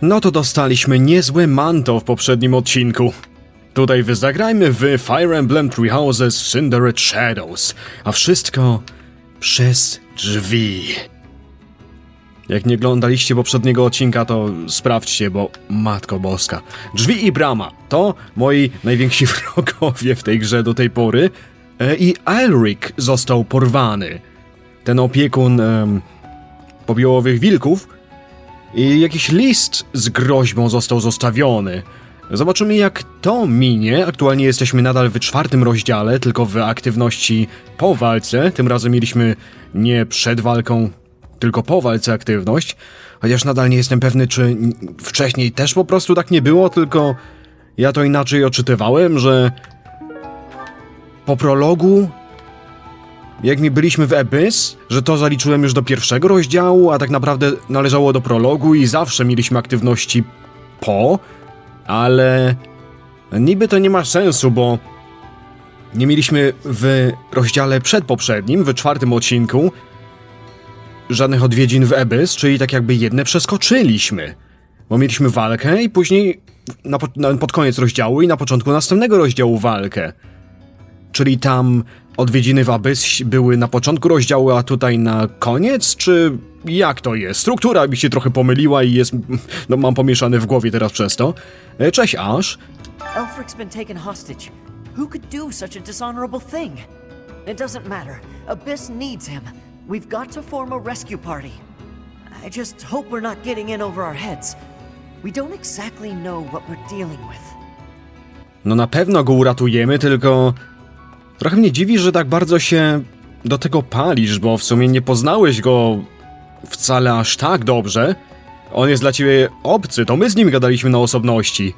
No to dostaliśmy niezłe manto w poprzednim odcinku. Tutaj zagrajmy w Fire Emblem Three Houses Cindered Shadows, a wszystko przez drzwi. Jak nie oglądaliście poprzedniego odcinka, to sprawdźcie, bo Matko Boska. Drzwi i brama to moi najwięksi wrogowie w tej grze do tej pory. I Elric został porwany. Ten opiekun popiołowych wilków. I jakiś list z groźbą został zostawiony. Zobaczymy, jak to minie. Aktualnie jesteśmy nadal w 4. rozdziale, tylko w aktywności po walce. Tym razem mieliśmy nie przed walką, tylko po walce aktywność. Chociaż nadal nie jestem pewny, czy wcześniej też po prostu tak nie było, tylko ja to inaczej odczytywałem, że po prologu, jak mi byliśmy w Abyss, że to zaliczyłem już do 1. rozdziału, a tak naprawdę należało do prologu i zawsze mieliśmy aktywności po, ale niby to nie ma sensu, bo nie mieliśmy w rozdziale przedpoprzednim, w 4. odcinku, żadnych odwiedzin w Abyss, czyli tak jakby jedne przeskoczyliśmy. Bo mieliśmy walkę i później pod koniec rozdziału i na początku następnego rozdziału walkę. Czyli tam odwiedziny w Abyss były na początku rozdziału, a tutaj na koniec? Czy jak to jest? Struktura mi się trochę pomyliła i jest... No mam pomieszane w głowie teraz przez to. Cześć, Ash. Elfric's been taken hostage. Who could do such a dishonorable thing? It doesn't matter. Abyss needs him. We've got to form a rescue party. I just hope we're not getting in over our heads. We don't exactly know what we're dealing with. No na pewno go uratujemy, tylko... Trochę mnie dziwi, że tak bardzo się do tego palisz, bo w sumie nie poznałeś go wcale aż tak dobrze. On jest dla ciebie obcy, to my z nim gadaliśmy na osobności.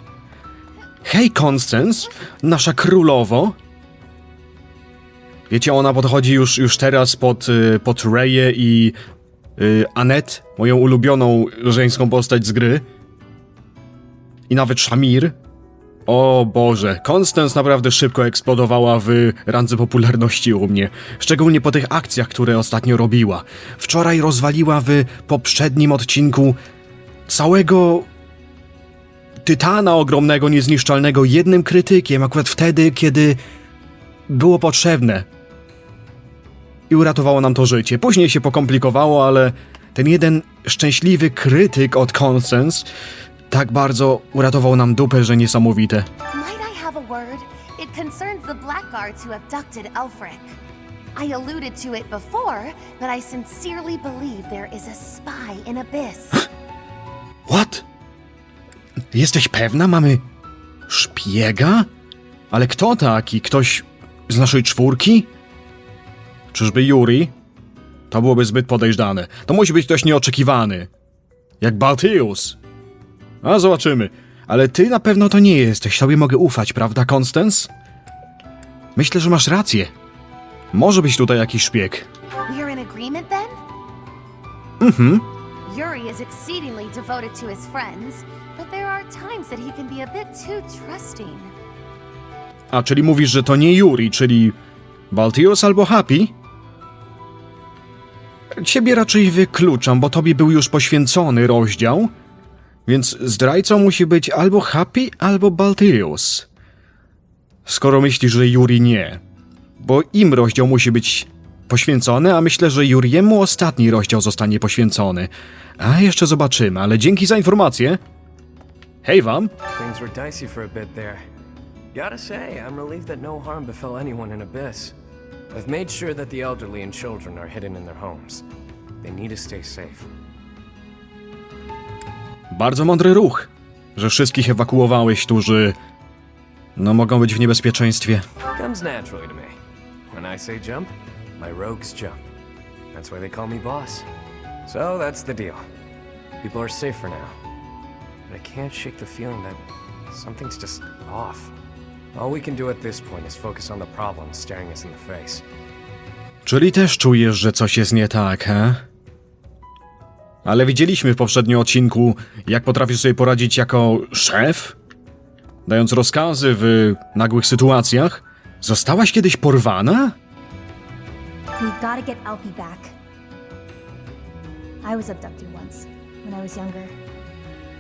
Hej, Constance, nasza królowo. Wiecie, ona podchodzi już teraz pod Reyę i Annette, moją ulubioną żeńską postać z gry. I nawet Shamir. O Boże, Constance naprawdę szybko eksplodowała w randze popularności u mnie. Szczególnie po tych akcjach, które ostatnio robiła. Wczoraj rozwaliła w poprzednim odcinku całego tytana ogromnego, niezniszczalnego jednym krytykiem, akurat wtedy, kiedy było potrzebne. I uratowało nam to życie. Później się pokomplikowało, ale ten jeden szczęśliwy krytyk od Constance tak bardzo uratował nam dupę, że niesamowite. Might I have a word? It concerns the blackguards who abducted Elfric. I alluded to it before, but I sincerely believe there is a spy in Abyss. What? Jesteś pewna? Mamy szpiega? Ale kto taki? Ktoś z naszej 4? Czyżby Yuri? To byłoby zbyt podejrzane. To musi być ktoś nieoczekiwany. Jak Baltius. A zobaczymy. Ale ty na pewno to nie jesteś. Tobie mogę ufać, prawda, Constance? Myślę, że masz rację. Może być tutaj jakiś szpieg. We're in agreement then? Yuri is exceedingly devoted to his friends, but there are times that he can be a bit too trusting. A, czyli mówisz, że to nie Yuri, czyli Baltius albo Happy? Ciebie raczej wykluczam, bo tobie był już poświęcony rozdział. Więc zdrajcą musi być albo Happy, albo Baltius. Skoro myślisz, że Yuri nie. Bo im rozdział musi być poświęcony, a myślę, że Yuriemu ostatni rozdział zostanie poświęcony. A jeszcze zobaczymy, ale dzięki za informację. Hej wam! Things were dicey for a bit there. Gotta say, I'm relieved that no harm befell anyone in Abyss. I've made sure that the elderly and children are hidden in their homes. They need to stay safe. Bardzo mądry ruch, że wszystkich ewakuowałeś, którzy... no mogą być w niebezpieczeństwie. Comes naturally to me. When I say jump, my rogues jump. That's why they call me boss. So that's the deal. People are safe for now. But I can't shake the feeling that something's just off. All we can do at this point is focus on the problem staring us in the face. Czyli też czujesz, że coś jest nie tak, he? Ale widzieliśmy w poprzednim odcinku, jak potrafisz sobie poradzić jako szef, dając rozkazy w nagłych sytuacjach. Zostałaś kiedyś porwana? We've gotta get Alfie back. I was abducted once, when I was younger.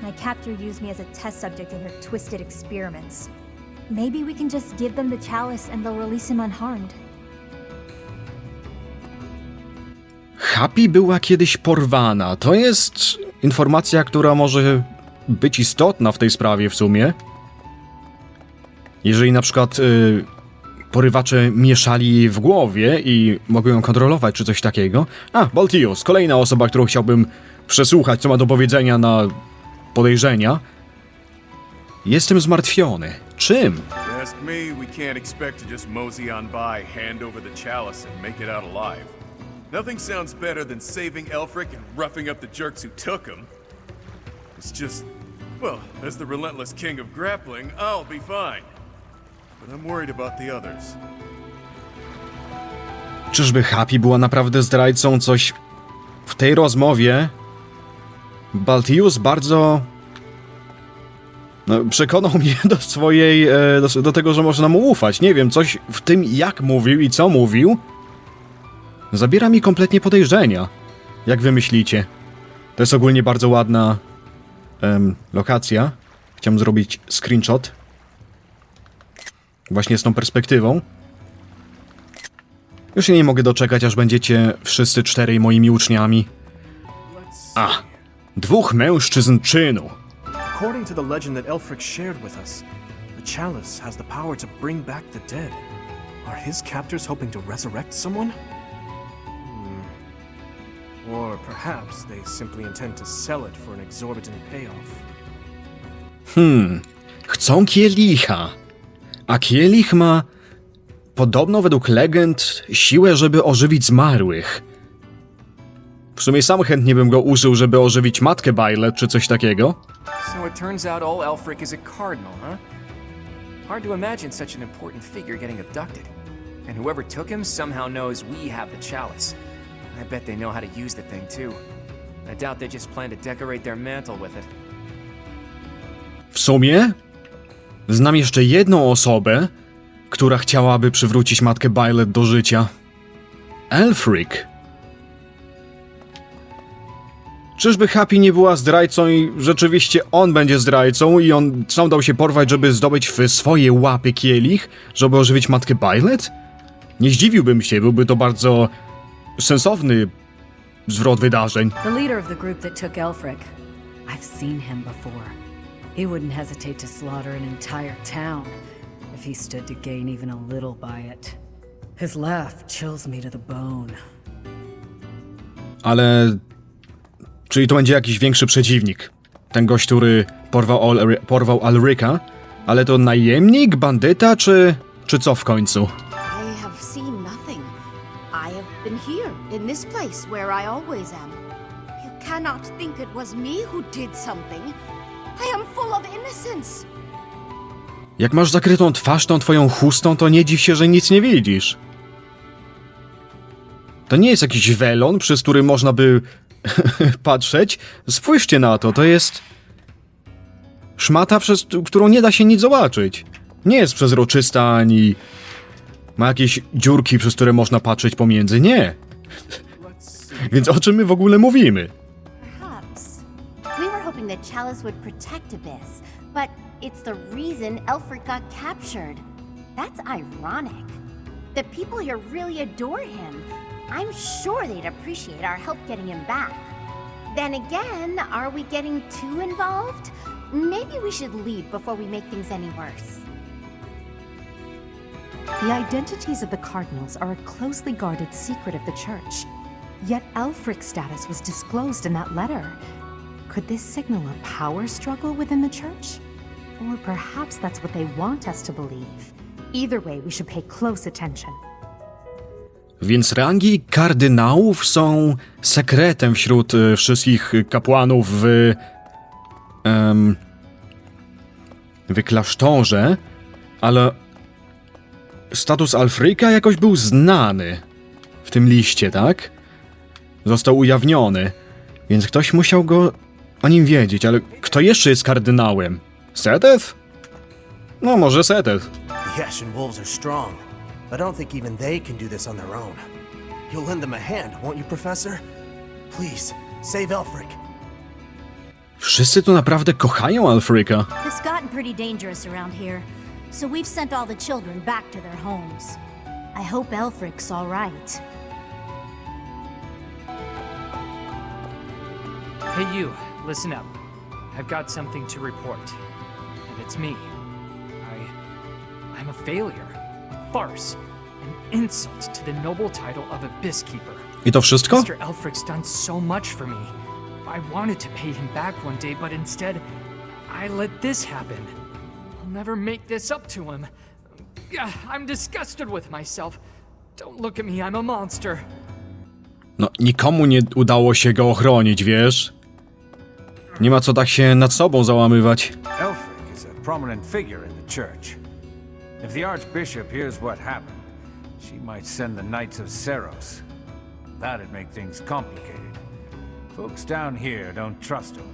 My captor used me as a test subject in her twisted experiments. Maybe we can just give them the chalice and they'll release him unharmed. Happy była kiedyś porwana. To jest informacja, która może być istotna w tej sprawie w sumie. Jeżeli na przykład porywacze mieszali jej w głowie i mogły ją kontrolować, czy coś takiego. Baltius, kolejna osoba, którą chciałbym przesłuchać, co ma do powiedzenia na podejrzenia. Jestem zmartwiony. Czym? Ask me, we can't expect to just mosey on by, hand over the chalice and make it out alive. Nothing sounds better than saving Elfric and roughing up the jerks who took him. It's just, well, as the relentless king of grappling, I'll be fine. But I'm worried about the others. Czyżby Happy była naprawdę zdrajcą? Coś w tej rozmowie Baltius bardzo przekonał mnie do swojej, do tego, że można mu ufać. Nie wiem, coś w tym, jak mówił i co mówił, zabiera mi kompletnie podejrzenia. Jak wy myślicie? To jest ogólnie bardzo ładna lokacja. Chciałem zrobić screenshot. Właśnie z tą perspektywą. Już się nie mogę doczekać, aż będziecie wszyscy 4 moimi uczniami. 2 mężczyzn czynu. According to the legend that Elfric shared with us, the chalice has the power to bring back the dead. Are his captors hoping to resurrect someone? Or perhaps they simply intend to sell it for an exorbitant payoff. Chcą kielicha. A kielich ma podobno według legend siłę, żeby ożywić zmarłych. W sumie sam chętnie bym go użył, żeby ożywić matkę Byleth czy coś takiego. So it turns out old Elfric is a cardinal, huh? Hard to imagine such an important figure getting abducted. And whoever took him somehow knows we have the chalice. I bet they know how to use the thing too. I doubt they just plan to decorate their mantle with it. W sumie znam jeszcze jedną osobę, która chciałaby przywrócić matkę Byleth do życia. Elfric. Czyżby Happy nie była zdrajcą i rzeczywiście on będzie zdrajcą i on sam dał się porwać, żeby zdobyć w swoje łapy kielich, żeby ożywić matkę Byleth? Nie zdziwiłbym się, byłby to bardzo sensowny zwrot wydarzeń. The leader of the group that took Elfric. I've seen him before. He wouldn't hesitate to slaughter an entire town if he stood to gain even a little by it. His laugh chills me to the bone. Ale... Czyli to będzie jakiś większy przeciwnik. Ten gość, który porwał Alryka. Ale to najemnik, bandyta, czy co w końcu? I have seen nothing. I have been here, in this place where I always am. You cannot think it was me who did something. I am full of innocence. Jak masz zakrytą twarz tą twoją chustą, to nie dziw się, że nic nie widzisz. To nie jest jakiś welon, przez który można by patrzeć. Spójrzcie na to, to jest szmata, przez którą nie da się nic zobaczyć. Nie jest przezroczysta, ani ma jakieś dziurki, przez które można patrzeć pomiędzy. Nie. Więc o czym my w ogóle mówimy? Perhaps. We were hoping the chalice would protect Abyss, but it's the reason Elfric got captured. That's ironic. The people here really adore him. I'm sure they'd appreciate our help getting him back. Then again, are we getting too involved? Maybe we should leave before we make things any worse. The identities of the cardinals are a closely guarded secret of the church. Yet Elfric's status was disclosed in that letter. Could this signal a power struggle within the church? Or perhaps that's what they want us to believe. Either way, we should pay close attention. Więc rangi kardynałów są sekretem wśród wszystkich kapłanów w klasztorze, ale status Alfryka jakoś był znany w tym liście, tak? Został ujawniony, więc ktoś musiał o nim wiedzieć, ale kto jeszcze jest kardynałem? Seteth? No może Seteth. The Ashen Wolves are strong, but I don't think even they can do this on their own. You'll lend them a hand, won't you, Professor? Please, save Elfric. Wszyscy tu naprawdę kochają Alfryka. It's gotten pretty dangerous around here, so we've sent all the children back to their homes. I hope Elfric's all right. Hey you, listen up. I've got something to report. And it's me. I'm a failure, a farce, an insult to the noble title of Abyss Keeper. I to wszystko? Mr. Elfric's done so much for me. I wanted to pay him back one day, but instead, I let this happen. I'll never make this up to him. I'm disgusted with myself. Don't look at me, I'm a monster. No, nikomu nie udało się go ochronić, wiesz? Nie ma co tak się nad sobą załamywać. Elfric is a prominent figure in the church. If the Archbishop hears what happened, she might send the Knights of Seros. That'd make things complicated. Folks down here don't trust him.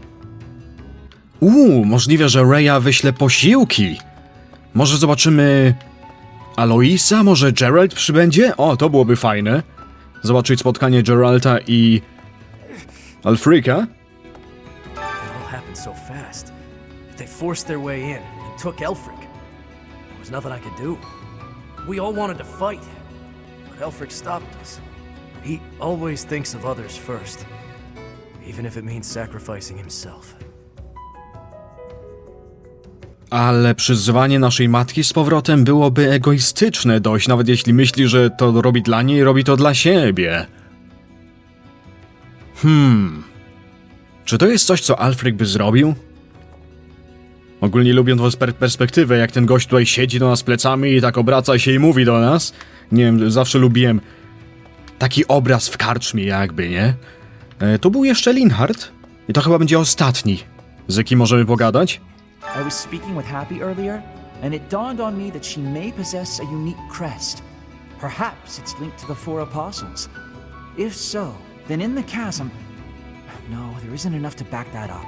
Możliwe, że Rheya wyśle posiłki. Może zobaczymy Aloisa? Może Geralt przybędzie? O, to byłoby fajne. Zobaczyć spotkanie Geralta i Alfryka. It all happened so fast. They forced their way in and took Elfric. There was nothing I could do. We all wanted to fight, but Elfric stopped us. He always thinks of others first, even if it means sacrificing himself. Ale przyzywanie naszej matki z powrotem byłoby egoistyczne dość, nawet jeśli myśli, że to robi dla niej, robi to dla siebie. Czy to jest coś, co Alfryk by zrobił? Ogólnie lubiąc perspektywę, jak ten gość tutaj siedzi do nas plecami i tak obraca się i mówi do nas. Nie wiem, zawsze lubiłem taki obraz w karczmie jakby, nie? Tu był jeszcze Linhardt i to chyba będzie ostatni, z jakim możemy pogadać. I was speaking with Happy earlier, and it dawned on me that she may possess a unique crest. Perhaps it's linked to the Four Apostles. If so, then in the chasm... No, there isn't enough to back that up.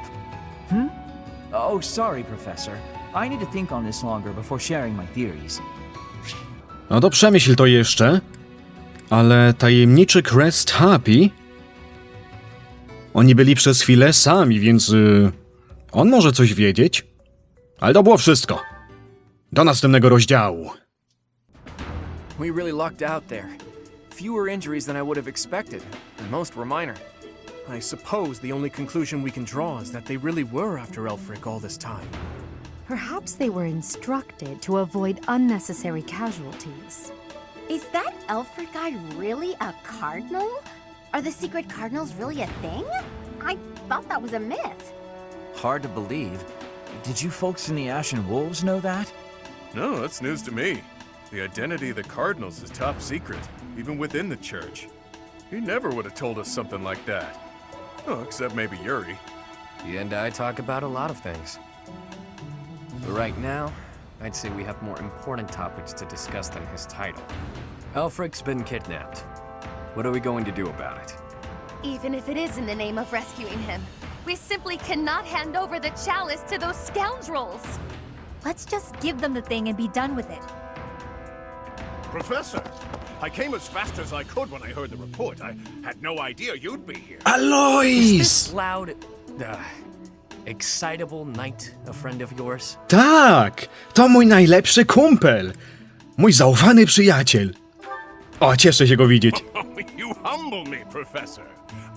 Oh, sorry, Professor. I need to think on this longer before sharing my theories. No to przemyśl to jeszcze. Ale tajemniczy crest Happy... Oni byli przez chwilę sami, więc... on może coś wiedzieć. Ale to było wszystko. Do następnego rozdziału. We really lucked out there. Fewer injuries than I would have expected, and most were minor. I suppose the only conclusion we can draw is that they really were after Elfric all this time. Perhaps they were instructed to avoid unnecessary casualties. Is that Elfric guy really a cardinal? Are the secret cardinals really a thing? I thought that was a myth. Hard to believe. Did you folks in the Ashen Wolves know that? No, that's news to me. The identity of the Cardinals is top secret, even within the church. He never would have told us something like that. Oh, except maybe Yuri. He and I talk about a lot of things. But right now, I'd say we have more important topics to discuss than his title. Elfric's been kidnapped. What are we going to do about it? Even if it is in the name of rescuing him, we simply cannot hand over the chalice to those scoundrels. Let's just give them the thing and be done with it. Professor, I came as fast as I could when I heard the report. I had no idea you'd be here. Alois! This loud, excitable knight a friend of yours? Tak! To mój najlepszy kumpel! Mój zaufany przyjaciel! O, cieszę się go widzieć. You humble me, Professor.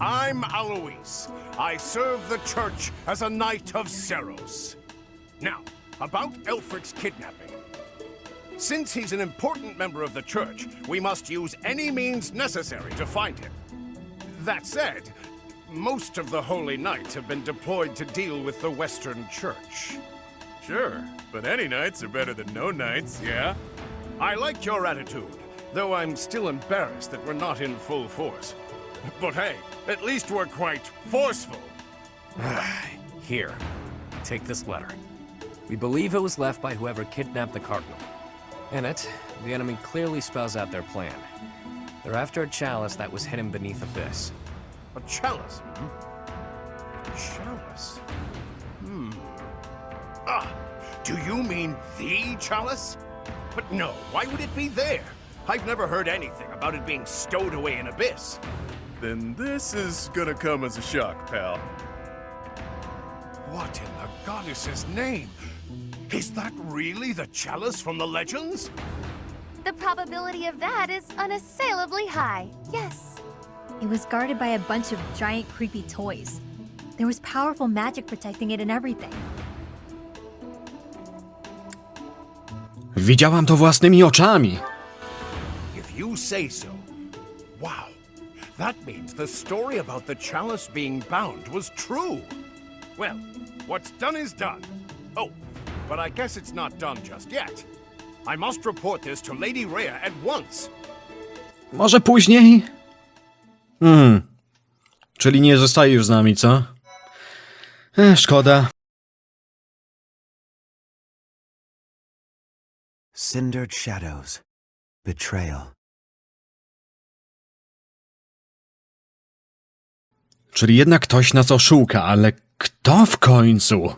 I'm Alois. I serve the church as a knight of Seros. Now, about Elfric's kidnapping. Since he's an important member of the church, we must use any means necessary to find him. That said, most of the Holy Knights have been deployed to deal with the Western Church. Sure, but any knights are better than no knights, yeah? I like your attitude, though I'm still embarrassed that we're not in full force. But hey, at least we're quite forceful. Here, take this letter. We believe it was left by whoever kidnapped the Cardinal. In it, the enemy clearly spells out their plan. They're after a chalice that was hidden beneath Abyss. A chalice, A chalice? Do you mean the chalice? But no, why would it be there? I've never heard anything about it being stowed away in Abyss. Then this is gonna come as a shock, pal. What in the goddess's name? Is that really the chalice from the legends? The probability of that is unassailably high, yes. It was guarded by a bunch of giant creepy toys. There was powerful magic protecting it and everything. Widziałam to własnymi oczami. If you say so. Wow. That means the story about the chalice being bound was true. Well, what's done is done. Oh, but I guess it's not done just yet. I must report this to Lady Rhea at once. Może później? Czyli nie zostaje już z nami, co? Szkoda. Cindered shadows. Betrayal. Czyli jednak ktoś nas oszuka, ale kto w końcu?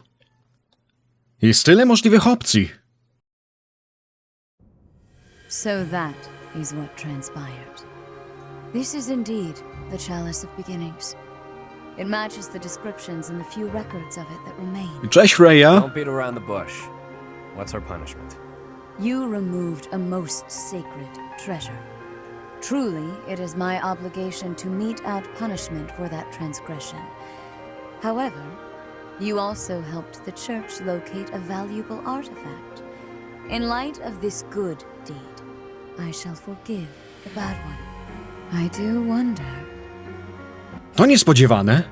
Jest tyle możliwych opcji. So that is what transpired. This is indeed the Chalice of Beginnings. It matches the descriptions in the few records of it that remain. Cześć, Rhea. Don't beat around the bush. What's our punishment? You removed a most sacred treasure. Truly, it is my obligation to mete out punishment for that transgression. However, you also helped the church locate a valuable artifact. In light of this good deed, I shall forgive the bad one. I do wonder. To niespodziewane.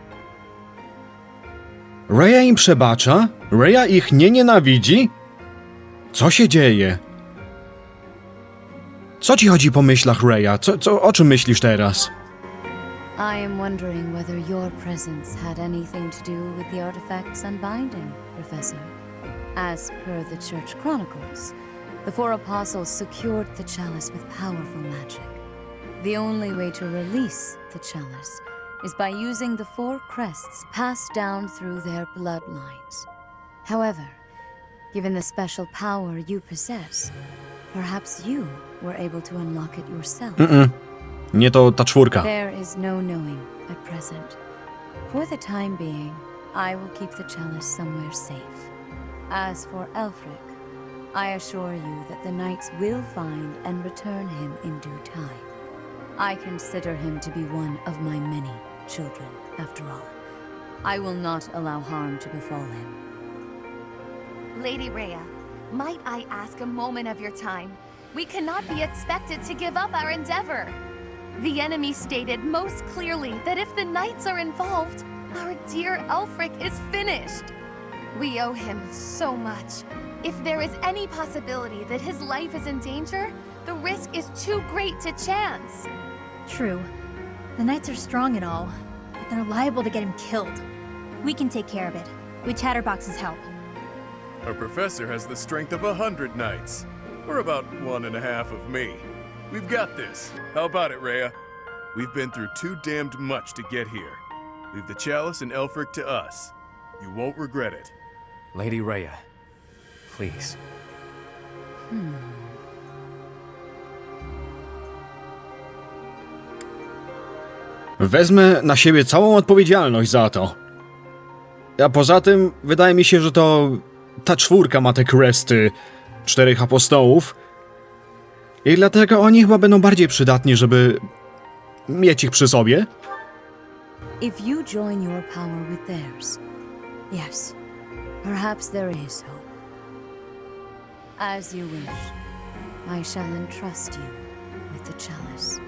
Rhea im przebacza? Rhea ich nie nienawidzi? Co się dzieje? Co ci chodzi po myślach, Rhea? O czym myślisz teraz? I am wondering whether your presence had anything to do with the artifact's unbinding, Professor. As per the Church Chronicles, the four apostles secured the chalice with powerful magic. The only way to release the chalice is by using the four crests passed down through their bloodlines. However, given the special power you possess, perhaps you were able to unlock it yourself. Nie to ta czwórka. There is no knowing at present. For the time being, I will keep the chalice somewhere safe. As for Elfric, I assure you that the knights will find and return him in due time. I consider him to be one of my many children, after all. I will not allow harm to befall him. Lady Rhea, might I ask a moment of your time? We cannot be expected to give up our endeavor. The enemy stated most clearly that if the knights are involved, our dear Elfric is finished. We owe him so much. If there is any possibility that his life is in danger, the risk is too great to chance. True. The knights are strong and all, but they're liable to get him killed. We can take care of it, with Chatterbox's help. Our professor has the strength of 100 knights. Or about 1.5 of me. We've got this. How about it, Rhea? We've been through too damned much to get here. Leave the chalice and Elfric to us. You won't regret it. Lady Rhea, please. Wezmę na siebie całą odpowiedzialność za to. A poza tym, wydaje mi się, że to ta czwórka ma te kresty 4 apostołów. I dlatego oni chyba będą bardziej przydatni, żeby mieć ich przy sobie. If you join your power with theirs, yes, perhaps there is hope. As you wish, I shall entrust you with the chalice.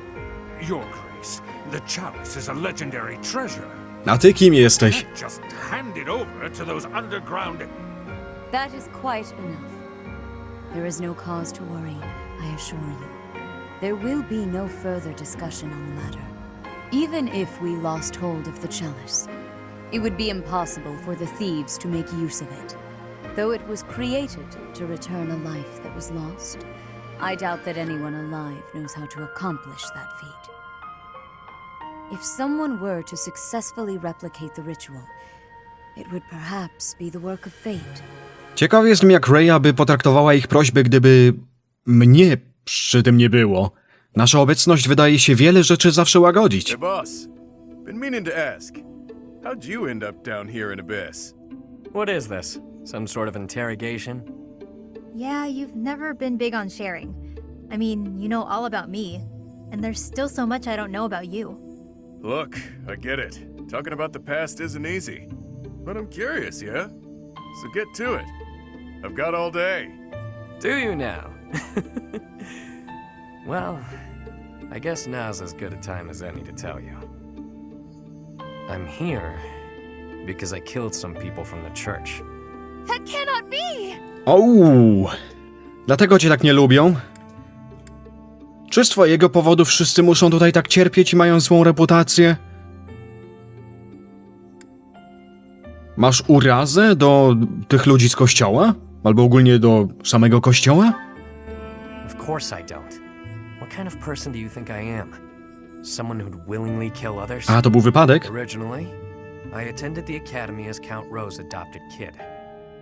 Your Grace, the chalice is a legendary treasure. A ty kim jesteś? Just hand it over to those underground... That is quite enough. There is no cause to worry, I assure you. There will be no further discussion on the matter. Even if we lost hold of the chalice, it would be impossible for the thieves to make use of it. Though it was created to return a life that was lost, I doubt that anyone alive knows how to accomplish that feat. If someone were to successfully replicate the ritual, it would perhaps be the work of fate. Ciekaw jestem, jak Rhea by potraktowała ich prośbę, gdyby mnie przy tym nie było. Nasza obecność wydaje się wiele rzeczy zawsze łagodzić. Hey boss, been meaning to ask. How'd you end up down here in Abyss? What is this? Some sort of interrogation? Yeah, you've never been big on sharing. I mean, you know all about me, and there's still so much I don't know about you. Look, I get it. Talking about the past isn't easy. But I'm curious, yeah? So get to it. I've got all day. Do you now? Well, I guess now's as good a time as any to tell you. I'm here because I killed some people from the church. That cannot be! Ouu, dlatego cię tak nie lubią? Czy z twojego powodu wszyscy muszą tutaj tak cierpieć i mają złą reputację? Masz urazę do tych ludzi z kościoła? Albo ogólnie do samego kościoła? Of course I don't. What kind of person do you think I am? Someone who'd willingly kill others? A, to był wypadek? Originally, I attended the academy as Count Ro's adopted kid.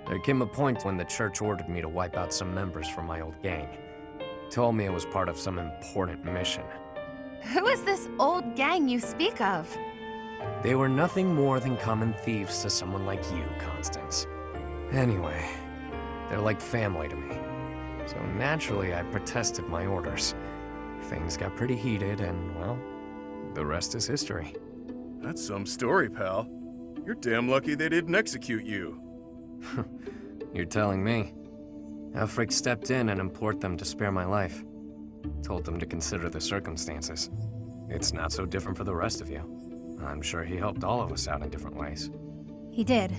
There came a point when the church ordered me to wipe out some members from my old gang. Told me it was part of some important mission. Who is this old gang you speak of? They were nothing more than common thieves to someone like you, Constance. Anyway, they're like family to me. So naturally, I protested my orders. Things got pretty heated and, well, the rest is history. That's some story, pal. You're damn lucky they didn't execute you. You're telling me. Elfric stepped in and implored them to spare my life. Told them to consider the circumstances. It's not so different for the rest of you. I'm sure he helped all of us out in different ways. He did.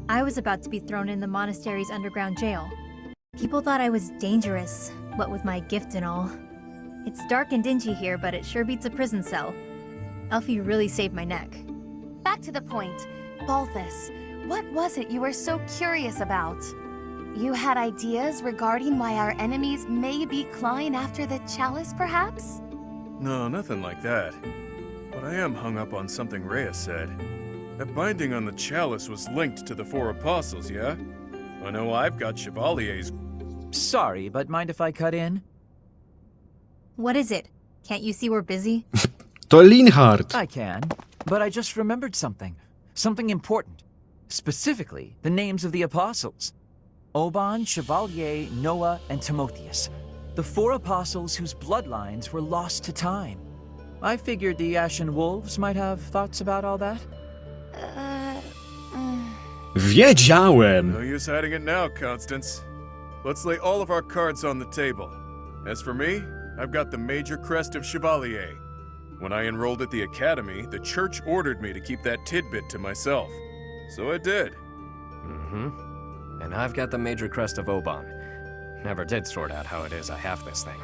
I was about to be thrown in the monastery's underground jail. People thought I was dangerous, what with my gift and all. It's dark and dingy here, but it sure beats a prison cell. Elfie really saved my neck. Back to the point. Balthus, what was it you were so curious about? You had ideas regarding why our enemies may be clawing after the chalice, perhaps? No, nothing like that. But I am hung up on something Rhea said. That binding on the chalice was linked to the 4 apostles, yeah? I know I've got Chevalier's... Sorry, but mind if I cut in? What is it? Can't you see we're busy? To Linhart. I can, but I just remembered something. Something important. Specifically, the names of the apostles. Oban, Chevalier, Noah, and Timotheus. The 4 apostles whose bloodlines were lost to time. I figured the Ashen Wolves might have thoughts about all that. Wiedziałem! No use hiding it now, Constance. Let's lay all of our cards on the table. As for me, I've got the major crest of Chevalier. When I enrolled at the academy, the church ordered me to keep that tidbit to myself. So I did. Mm-hmm. And I've got the major crest of Oban. Never did sort out how it is I have this thing.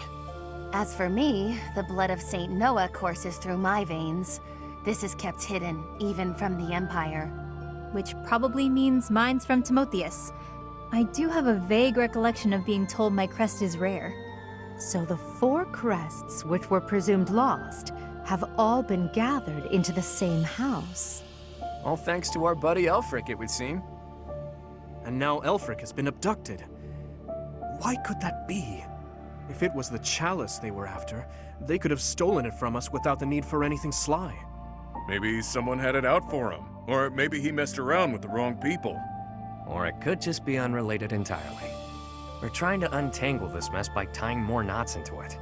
As for me, the blood of Saint Noah courses through my veins. This is kept hidden, even from the Empire. Which probably means mine's from Timotheus. I do have a vague recollection of being told my crest is rare. So the 4 crests, which were presumed lost, have all been gathered into the same house. All thanks to our buddy Elfric, it would seem. And now Elfric has been abducted. Why could that be? If it was the chalice they were after, they could have stolen it from us without the need for anything sly. Maybe someone had it out for him. Or maybe he messed around with the wrong people. Or it could just be unrelated entirely. We're trying to untangle this mess by tying more knots into it.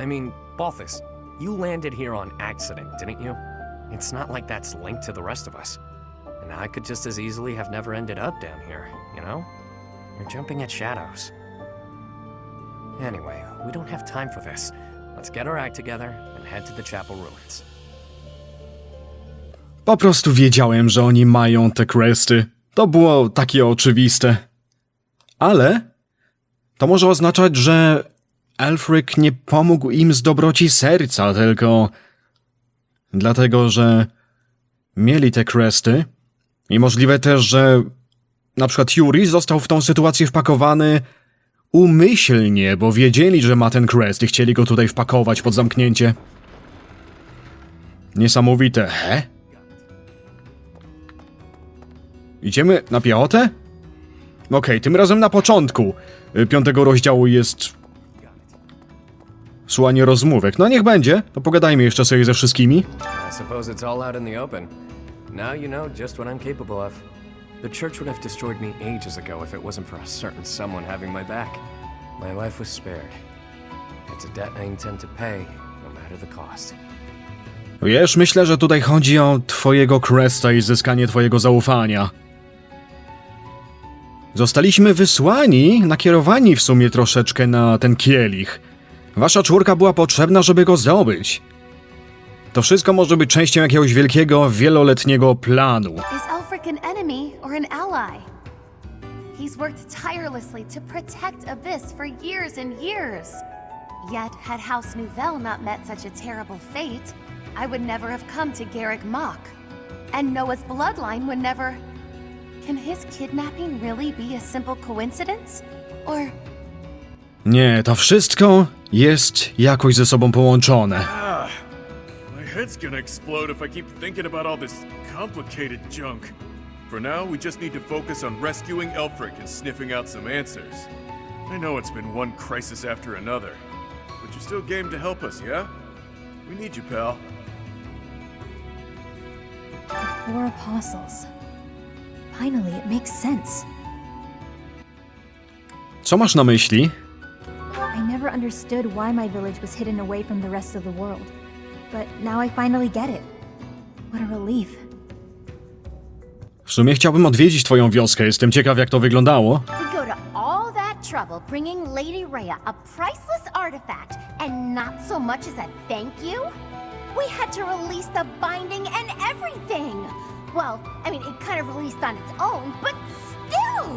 I mean, Balthus, you landed here on accident, didn't you? It's not like that's linked to the rest of us. And I could just as easily have never ended up down here, you know? You're jumping at shadows. Anyway, we don't have time for this. Let's get our act together and head to the chapel ruins. Po prostu wiedziałem, że oni mają te questy. To było takie oczywiste. Ale to może oznaczać, że Elfric nie pomógł im z dobroci serca, tylko dlatego, że mieli te questy i możliwe też, że na przykład Yuri został w tą sytuację wpakowany umyślnie, bo wiedzieli, że ma ten quest i chcieli go tutaj wpakować pod zamknięcie. Niesamowite, he? Idziemy na piechotę? Okej, tym razem na początku 5 rozdziału jest słuchanie rozmówek. No niech będzie, to pogadajmy jeszcze sobie ze wszystkimi. I suppose it's all out in the open. Now you know just what I'm capable of. The church would have destroyed me ages ago if it wasn't for a certain someone having my back. My life was spared. It's a debt I intend to pay, no matter the cost. Wiesz, myślę, że tutaj chodzi o twojego Cresta i zyskanie twojego zaufania. Zostaliśmy wysłani, nakierowani w sumie troszeczkę na ten kielich. Wasza czwórka była potrzebna, żeby go zdobyć. To wszystko może być częścią jakiegoś wielkiego, wieloletniego planu. Is Elfric an enemy or an ally? He's worked tirelessly to protect Abyss for years and years. Yet, had House Nouvelle not met such a terrible fate, I would never have come to Garrick Mach. And Noah's bloodline would never... Can his kidnapping really be a simple coincidence? Or... Nie, to wszystko jest jakoś ze sobą połączone. My head's gonna explode if I keep thinking about all this complicated junk. For now, we just need to focus on rescuing Elfric and sniffing out some answers. I know it's been one crisis after another, but you're still game to help us, yeah? We need you, pal. The 4 apostles. Finally, it makes sense. Co masz na myśli? I never understood why my village was hidden away from the rest of the world. But now I finally get it. What a relief. W sumie chciałbym odwiedzić twoją wioskę, jestem ciekaw jak to wyglądało. We go to all that trouble bringing Lady Rhea a priceless artifact, and not so much as a thank you? We had to release the binding and everything! Well, I mean, it kind of released on its own, but still!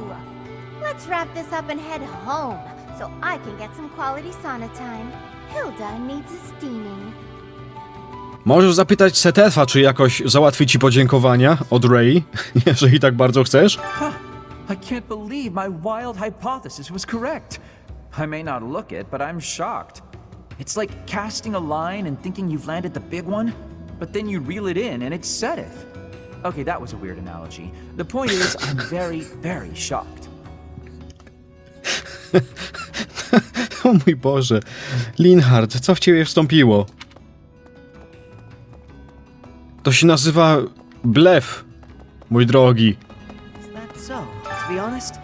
Let's wrap this up and head home, so I can get some quality sauna time. Hilda needs a steaming. Możesz zapytać Setefa, czy jakoś załatwi ci podziękowania od Rey, jeżeli tak bardzo chcesz? Huh. I can't believe my wild hypothesis was correct. I may not look it, but I'm shocked. It's like casting a line and thinking you've landed the big one, but then you reel it in and it's Seteth. Okay, that was a weird analogy. The point is, I'm very, very shocked. O mój Boże. Linhard, co w ciebie wstąpiło? To się nazywa blef, mój drogi. Is that so? To be honest,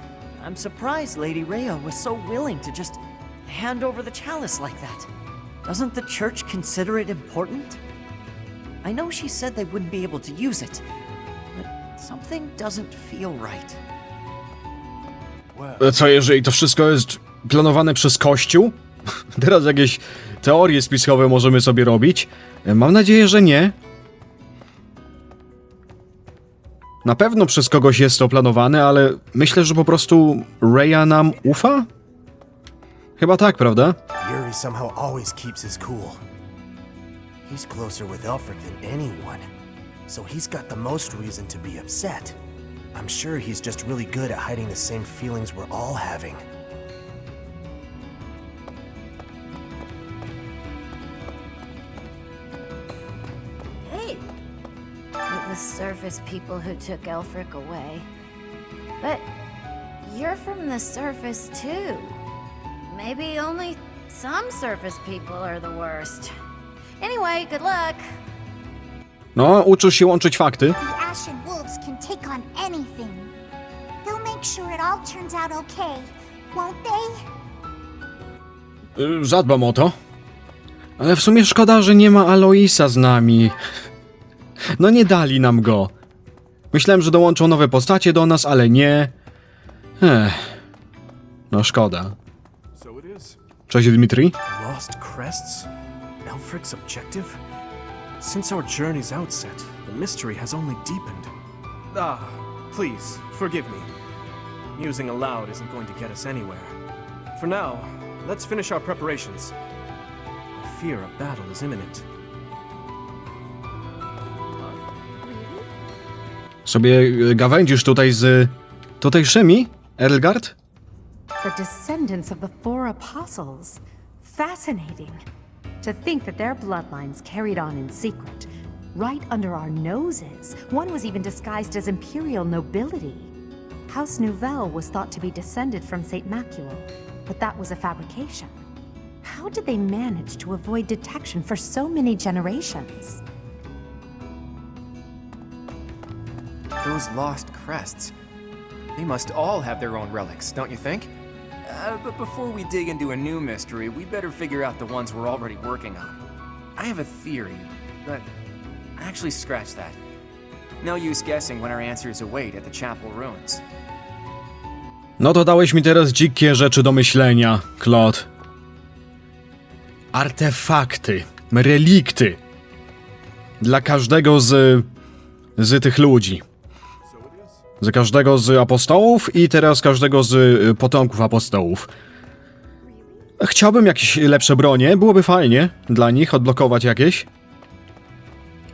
I'm surprised Lady Rhea was so willing to just hand over the chalice like that. Doesn't the church consider it important? I know she said they wouldn't be able to use it, but something doesn't feel right. Co jeżeli to wszystko jest planowane przez Kościół? Teraz jakieś teorie spiskowe możemy sobie robić. Mam nadzieję, że nie. Na pewno przez kogoś jest to planowane, ale myślę, że po prostu Rhea nam ufa? Chyba tak, prawda? Yuri somehow always keeps his cool. He's closer with Elfric than anyone, so he's got the most reason to be upset. I'm sure he's just really good at hiding the same feelings we're all having. Hey! It was surface people who took Elfric away. But you're from the surface too. Maybe only some surface people are the worst. Anyway, good luck. No, uczysz się łączyć fakty. The Ashen Wolves can take on anything. They'll make sure it all turns out okay, won't they? Zadbam o to. Ale w sumie szkoda, że nie ma Aloisa z nami. No nie dali nam go. Myślałem, że dołączą nowe postacie do nas, ale nie. No szkoda. Cześć, Dmitri. Lost crests? Elfric's objective? Since our journey's outset, the mystery has only deepened. Please, forgive me. Musing aloud isn't going to get us anywhere. For now, let's finish our preparations. I fear a battle is imminent. Sobie gawędzisz tutaj z tutejszymi, Erlgard? The descendants of the 4 apostles. Fascinating. To think that their bloodlines carried on in secret. Right under our noses. One was even disguised as imperial nobility. House Nouvelle was thought to be descended from St. Macuel, but that was a fabrication. How did they manage to avoid detection for so many generations? Those lost crests. They must all have their own relics, don't you think? But before we dig into a new mystery, we better figure out the ones we're already working on. I have a theory, but actually scratch that. No use guessing when our answers await at the chapel ruins. No to dałeś mi teraz dzikie rzeczy do myślenia, Claude. Artefakty, relikty. Dla każdego z tych ludzi. Za każdego z apostołów i teraz każdego z potomków apostołów. Chciałbym jakieś lepsze bronie, byłoby fajnie dla nich odblokować jakieś.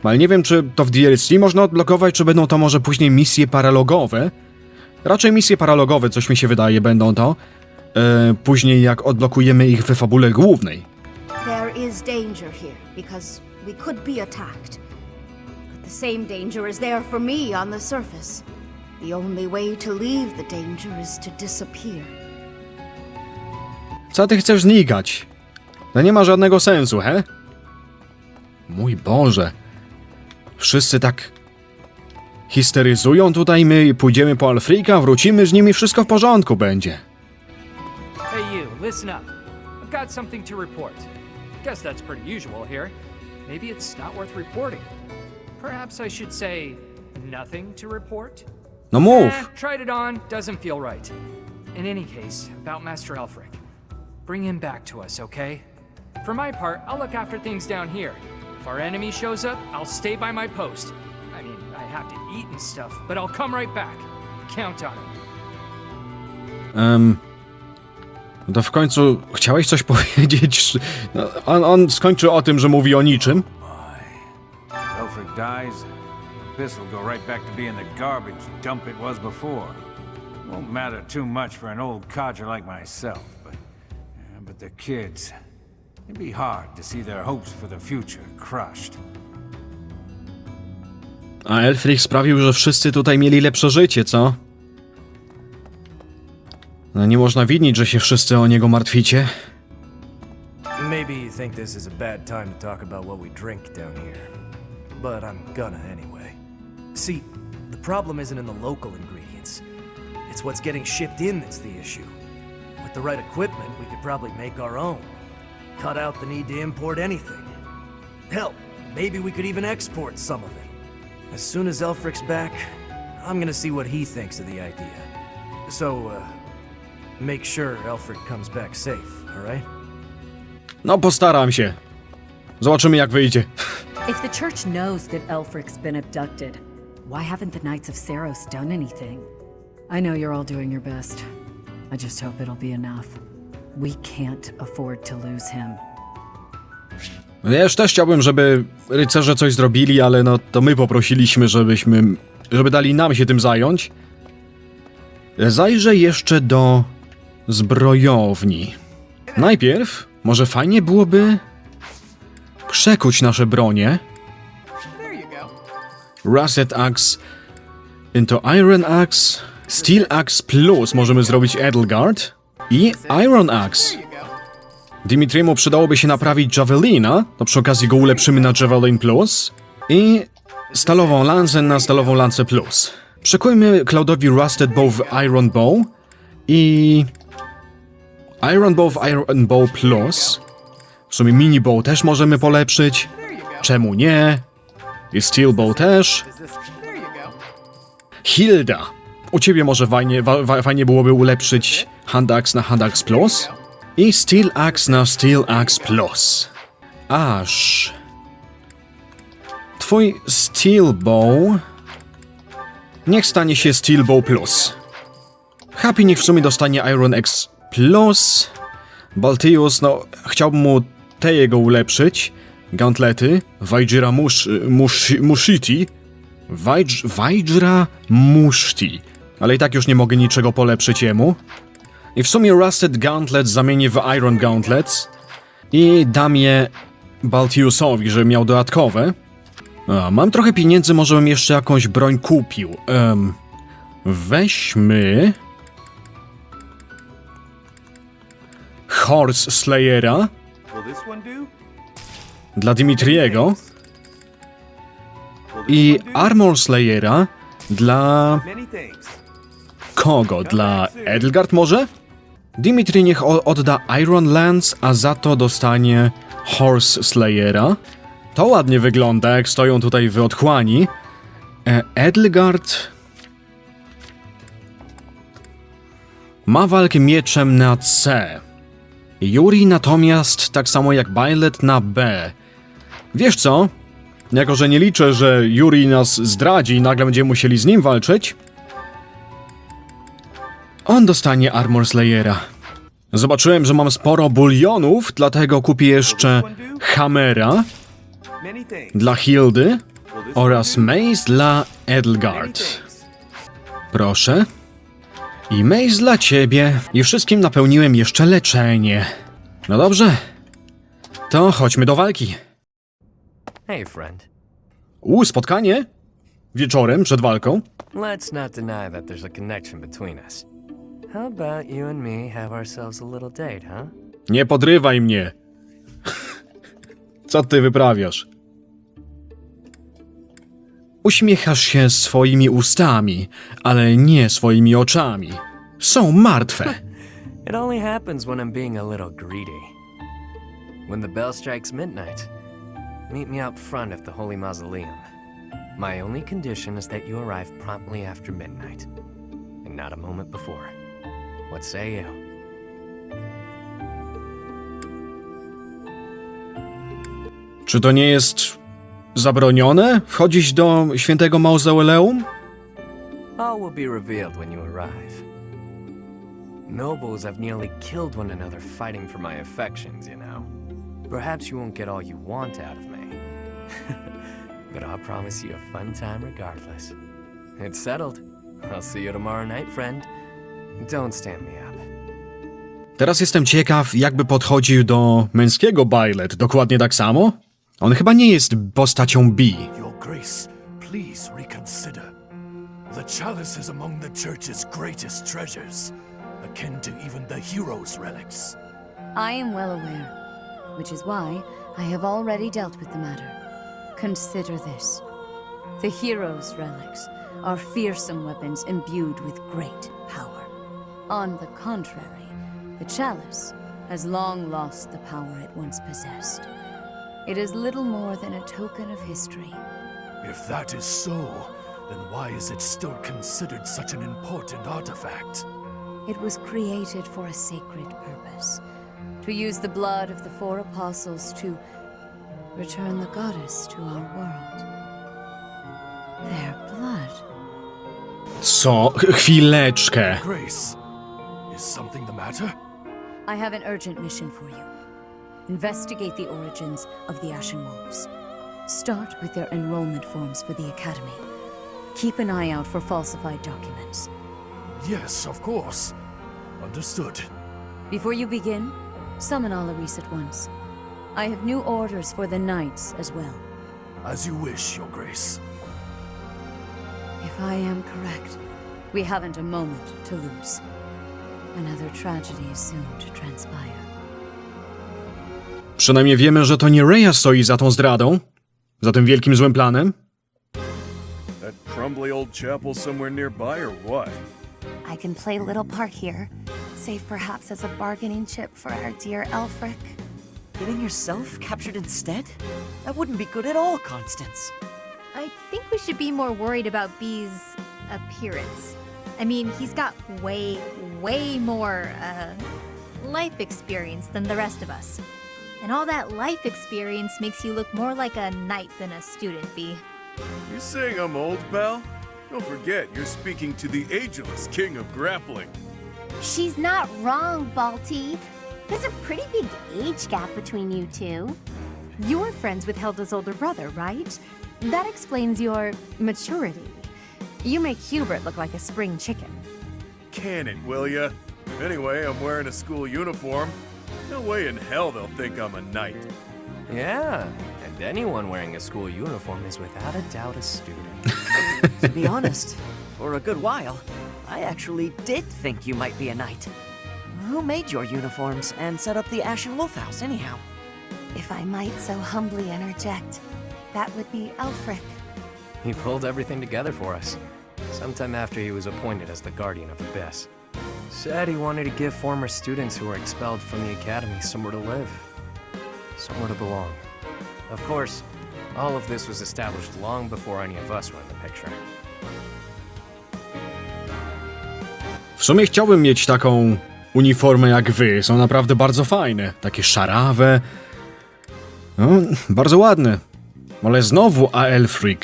Ale nie wiem, czy to w DLC można odblokować, czy będą to może później misje paralogowe. Raczej misje paralogowe, coś mi się wydaje, będą to. Później jak odblokujemy ich w fabule głównej. There is danger here, because we could be attacked. But the same danger is there for me on the surface. The only way to leave the danger is to disappear. Co ty chcesz znikać? To nie ma żadnego sensu, he? Mój Boże. Wszyscy tak histeryzują tutaj, my pójdziemy po Alfrika, wrócimy z nimi, wszystko w porządku będzie. Hey you, listen up. I've got something to report. Guess that's pretty usual here. Maybe it's not worth reporting. Perhaps I should say nothing to report? No mów. Tried it on, doesn't feel right. In any case, about Master Elfric. Bring him back to us, okay? For my part, I'll look after things down here. If our enemy shows up, I'll stay by my post. I mean, I have to eat and stuff, but I'll come right back. Count on it. No to w końcu chciałeś coś powiedzieć? No, on skończy o tym, że mówi o niczym. Elfric dies, this will go right back to being the garbage dump it was before. Won't matter too much for an old codger like myself, but the kids, it'd be hard to see their hopes for the future crushed. A Elfric sprawił, że wszyscy tutaj mieli lepsze życie, co? No nie można winić, że się wszyscy o niego martwicie. Maybe you think this is a bad time to talk about what we drink down here, but I'm gonna anyway. See, the problem isn't in the local ingredients. It's what's getting shipped in that's the issue. With the right equipment, we could probably make our own. Cut out the need to import anything. Hell, maybe we could even export some of it. As soon as Elfric's back, I'm gonna see what he thinks of the idea. So, make sure Elfric comes back safe, alright? No postaram się. Zobaczymy jak wyjdzie. If the church knows that Elfric's been abducted, why haven't the Knights of Seros done anything? I know you're all doing your best. I just hope it'll be enough. We can't afford to lose him. Wiesz, też chciałbym, żeby rycerze coś zrobili, ale no to my poprosiliśmy, żeby dali nam się tym zająć. Zajrzę jeszcze do zbrojowni. Najpierw może fajnie byłoby przekuć nasze bronie. Rusted Axe into Iron Axe. Steel Axe Plus możemy zrobić Edelgard. I Iron Axe. Dimitriemu przydałoby się naprawić Javelina, to przy okazji go ulepszymy na Javelin Plus. I stalową lancę na stalową lancę Plus. Przekujmy Cloudowi Rusted Bow w Iron Bow. I Iron Bow w Iron Bow Plus. W sumie Mini Bow też możemy polepszyć. Czemu nie? I Steel Bow też. Hilda. U ciebie może fajnie byłoby ulepszyć Hand Axe na Hand Axe Plus. I Steel Axe na Steel Axe Plus. Aż twój Steel Bow niech stanie się Steel Bow Plus. Happy niech w sumie dostanie Iron Axe Plus. Baltius, no chciałbym mu te jego ulepszyć. Gauntlety. Vajra Mushiti. Vajra Mushti. Ale i tak już nie mogę niczego polepszyć jemu. I w sumie Rusted Gauntlets zamienię w Iron Gauntlets. I dam je Baltiusowi, żeby miał dodatkowe. Mam trochę pieniędzy, może bym jeszcze jakąś broń kupił. Weźmy Horse Slayera dla Dimitriego i Armor Slayera dla kogo? Dla Edelgard może? Dimitri niech odda Iron Lance, a za to dostanie Horse Slayera. To ładnie wygląda, jak stoją tutaj w otchłani. Edelgard ma walkę mieczem na C. Yuri natomiast, tak samo jak Violet, na B. Wiesz co? Jako że nie liczę, że Yuri nas zdradzi i nagle będziemy musieli z nim walczyć, on dostanie Armor Slayera. Zobaczyłem, że mam sporo bulionów, dlatego kupię jeszcze Hammera dla Hildy oraz Mace dla Edelgard. Proszę. I Mace dla ciebie. I wszystkim napełniłem jeszcze leczenie. No dobrze. To chodźmy do walki. Hey, friend. Spotkanie? Wieczorem, przed walką? Let's not deny that there's a connection between us. How about you and me have ourselves a little date, huh? Nie podrywaj mnie. Co ty wyprawiasz? Uśmiechasz się swoimi ustami, ale nie swoimi oczami. Są martwe. It only happens when I'm being a little greedy. When the bell strikes midnight, meet me out front of the Holy Mausoleum. My only condition is that you arrive promptly after midnight, and not a moment before. What say you? Czy to nie jest zabronione wchodzić do świętego mauzoleum? All will be revealed when you arrive. Nobles have nearly killed one another fighting for my affections, you know. Perhaps you won't get all you want out of me. But I'll promise you a fun time regardless. It's settled. I'll see you tomorrow night, friend. Don't stand me up. Teraz jestem ciekaw, jakby podchodził do męskiego Violet. Dokładnie tak samo? On chyba nie jest postacią B. Your Grace, please reconsider. The chalice is among the Church's greatest treasures, akin to even the heroes' relics. I am well aware, which is why I have already dealt with the matter. Consider this. The heroes' relics are fearsome weapons imbued with great power. On the contrary, the chalice has long lost the power it once possessed. It is little more than a token of history. If that is so, then why is it still considered such an important artifact? It was created for a sacred purpose. To use the blood of the four apostles to return the goddess to our world. Their blood. Co? Chwileczkę. Grace, is something the matter? I have an urgent mission for you. Investigate the origins of the Ashen Wolves. Start with their enrollment forms for the Academy. Keep an eye out for falsified documents. Yes, of course. Understood. Before you begin, summon Alois at once. I have new orders for the Knights as well. As you wish, Your Grace. If I am correct, we haven't a moment to lose. Another tragedy is soon to transpire. Przynajmniej wiemy, że to nie Rhea stoi za tą zdradą, za tym wielkim złym planem. That crumbly old chapel somewhere nearby or what? I can play a little part here, save perhaps as a bargaining chip for our dear Elfric. Getting yourself captured instead? That wouldn't be good at all, Constance. I think we should be more worried about B's appearance. I mean, he's got way more, life experience than the rest of us. And all that life experience makes you look more like a knight than a student, B. You saying I'm old, pal? Don't forget, you're speaking to the ageless king of grappling. She's not wrong, Balti. There's a pretty big age gap between you two. You're friends with Hilda's older brother, right? That explains your maturity. You make Hubert look like a spring chicken. Can it, will ya? Anyway, I'm wearing a school uniform. No way in hell they'll think I'm a knight. Yeah, and anyone wearing a school uniform is without a doubt a student. To be honest, for a good while, I actually did think you might be a knight. Who made your uniforms and set up the Ashen Wolf House, anyhow? If I might so humbly interject, that would be Elfric. He pulled everything together for us. sometime after he was appointed as the guardian of Abyss. Said he wanted to give former students who were expelled from the academy somewhere to live, somewhere to belong. Of course, all of this was established long before any of us were in the picture. W sumie chciałbym mieć taką uniformę jak wy. Są naprawdę bardzo fajne. Takie szarawe. No, bardzo ładne. Ale znowu Aelfric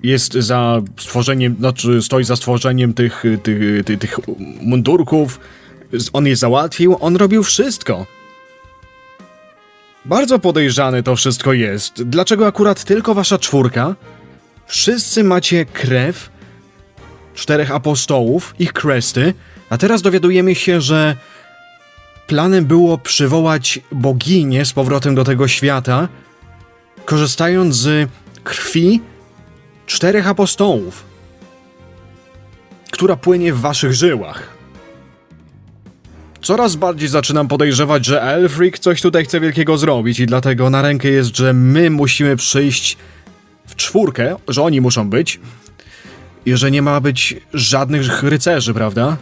jest za stworzeniem, znaczy stoi za stworzeniem tych mundurków. On je załatwił, on robił wszystko. Bardzo podejrzane to wszystko jest. Dlaczego akurat tylko wasza czwórka? Wszyscy macie krew 4 apostołów, ich kresty, a teraz dowiadujemy się, że planem było przywołać boginię z powrotem do tego świata, korzystając z krwi 4 apostołów, która płynie w waszych żyłach. Coraz bardziej zaczynam podejrzewać, że Aelfric coś tutaj chce wielkiego zrobić i dlatego na rękę jest, że my musimy przyjść w czwórkę, że oni muszą być i że nie ma być żadnych rycerzy, prawda?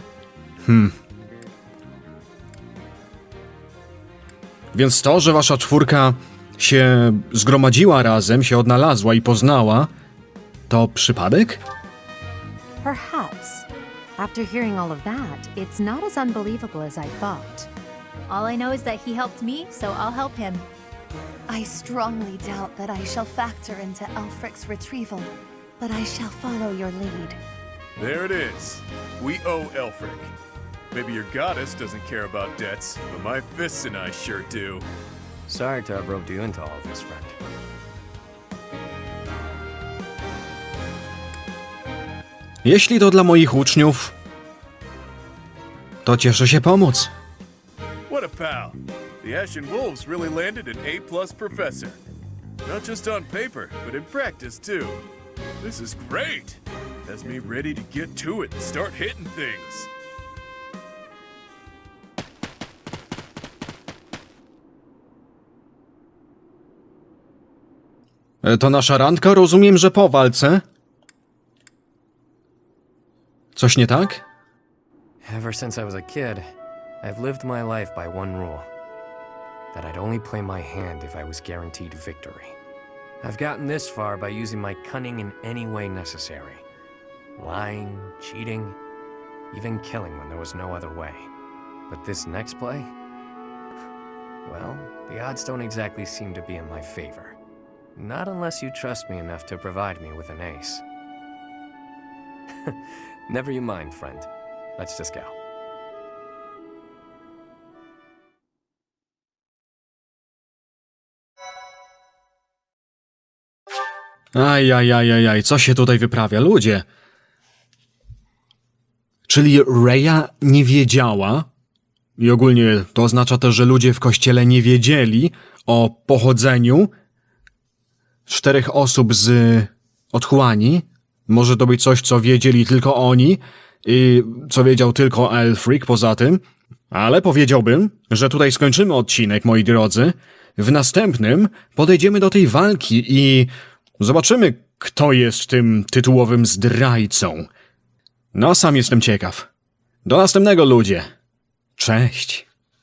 Więc to, że wasza czwórka się zgromadziła razem, się odnalazła i poznała, to przypadek? Perhaps. After hearing all of that, it's not as unbelievable as I thought. All I know is that he helped me, so I'll help him. I strongly doubt that I shall factor into Elfric's retrieval, but I shall follow your lead. There it is. We owe Elfric. Maybe your goddess doesn't care about debts, but my fists and I sure do. Sorry to have roped you into all of this, friend. Jeśli to dla moich uczniów, to cieszę się pomóc. What a pal. The Ashen Wolves really landed an A+ professor. Not just on paper, but in practice too. This is great. Has me ready to get to it and start hitting things. To nasza randka? Rozumiem, że po walce. Coś nie tak? Ever since I was a kid, I've lived my life by one rule. That I'd only play my hand if I was guaranteed victory. I've gotten this far by using my cunning in any way necessary. Lying, cheating, even killing when there was no other way. But this next play? Well, the odds don't exactly seem to be in my favor. Not unless you trust me enough to provide me with an ace. Never you mind, friend. Let's just go. Ajajajajaj, co się tutaj wyprawia? Ludzie! Czyli Rheya nie wiedziała, i ogólnie to oznacza też, że ludzie w kościele nie wiedzieli o pochodzeniu 4 osób z otchłani. Może to być coś, co wiedzieli tylko oni i co wiedział tylko Aelfric poza tym. Ale powiedziałbym, że tutaj skończymy odcinek, moi drodzy. W następnym podejdziemy do tej walki i zobaczymy, kto jest tym tytułowym zdrajcą. No, sam jestem ciekaw. Do następnego, ludzie. Cześć.